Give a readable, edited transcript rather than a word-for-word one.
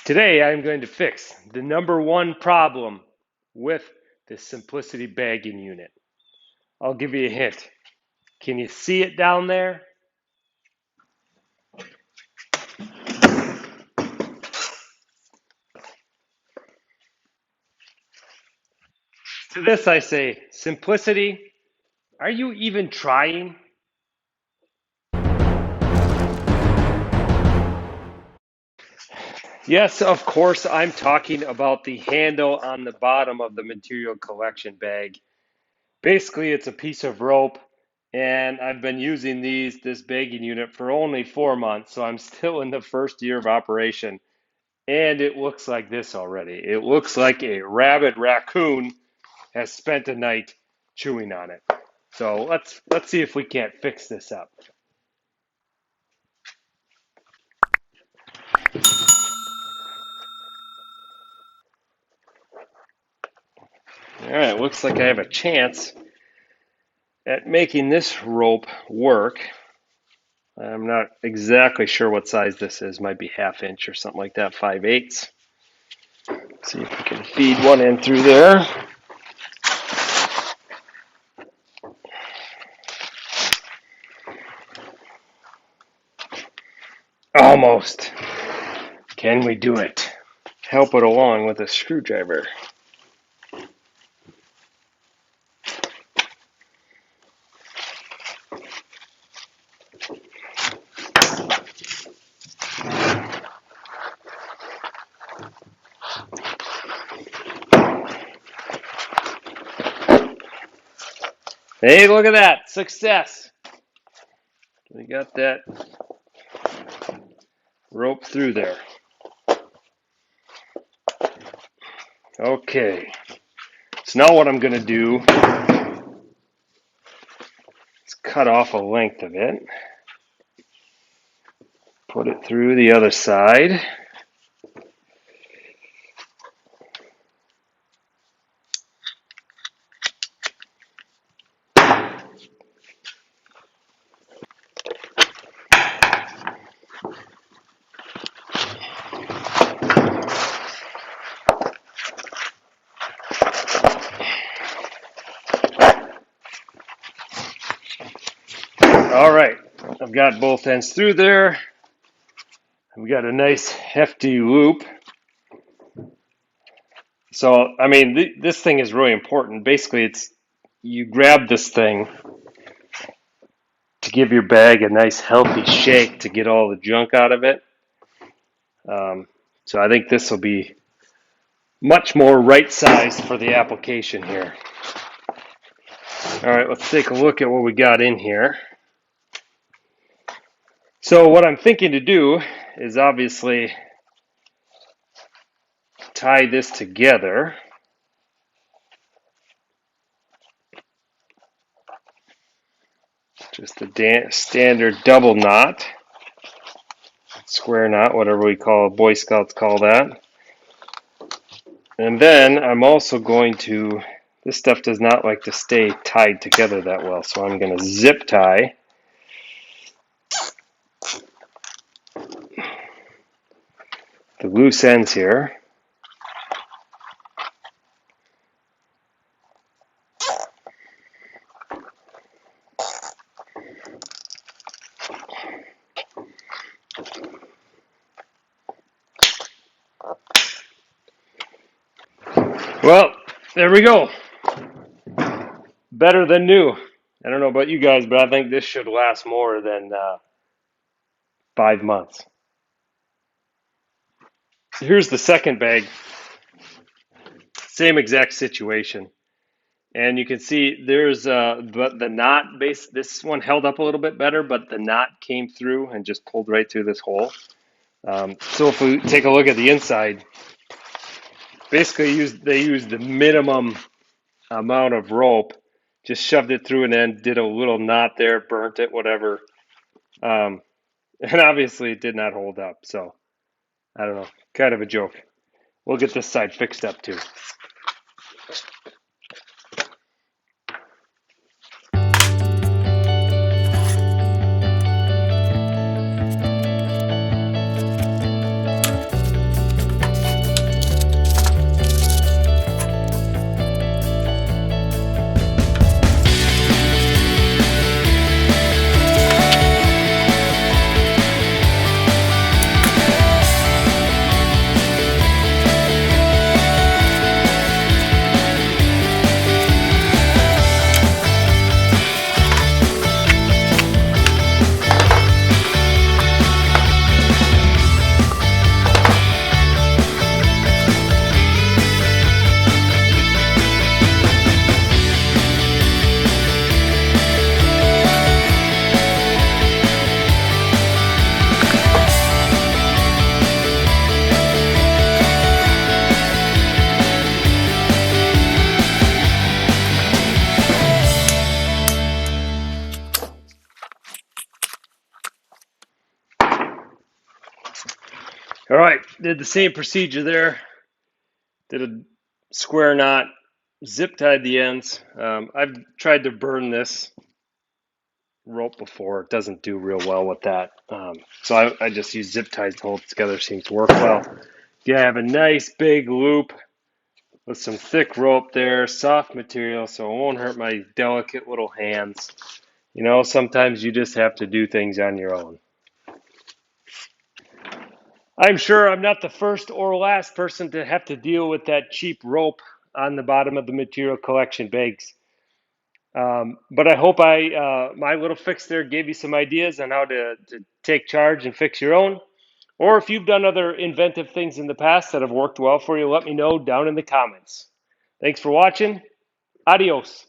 Today I'm going to fix the number one problem with the simplicity bagging unit. I'll give you a hint. Can you see it down there? To this I say, simplicity, are you even trying? Yes, of course, I'm talking about the handle on the bottom of the material collection bag. Basically, it's a piece of rope, and I've been using this bagging unit for only 4 months, so I'm still in the first year of operation. And it looks like this already. It looks like a rabid raccoon has spent a night chewing on it. So let's see if we can't fix this up. All right, looks like I have a chance at making this rope work. I'm not exactly sure what size this is. Might be 1/2 inch or something like that, 5/8. See if we can feed one in through there. Almost. Can we do it? Help it along with a screwdriver. Hey, look at that. Success. We got that rope through there. Okay. So now what I'm going to do is cut off a length of it. Put it through the other side. All right, I've got both ends through there. We've got a nice hefty loop. So, I mean, this thing is really important. Basically, it's you grab this thing to give your bag a nice healthy shake to get all the junk out of it. So I think this will be much more right sized for the application here. All right, let's take a look at what we got in here. So what I'm thinking to do is obviously tie this together. Just a standard double knot, square knot, whatever we call, Boy Scouts call that. And then I'm also going to, this stuff does not like to stay tied together that well, so I'm going to zip tie the loose ends here. Well, there we go. Better than new. I don't know about you guys, but I think this should last more than 5 months. So here's the second bag. Same exact situation. And you can see there's the knot base. This one held up a little bit better, but the knot came through and just pulled right through this hole. So if we take a look at the inside, basically they used the minimum amount of rope, just shoved it through and then did a little knot there, burnt it, whatever. And obviously it did not hold up. So I don't know, kind of a joke. We'll get this side fixed up too. All right, did the same procedure there. Did a square knot, zip tied the ends. I've tried to burn this rope before. It doesn't do real well with that. So I just use zip ties to hold it together. Seems to work well. You have a nice big loop with some thick rope there, soft material, so it won't hurt my delicate little hands. You know, sometimes you just have to do things on your own. I'm sure I'm not the first or last person to have to deal with that cheap rope on the bottom of the material collection bags. But I hope my little fix there gave you some ideas on how to take charge and fix your own. Or if you've done other inventive things in the past that have worked well for you, let me know down in the comments. Thanks for watching. Adios.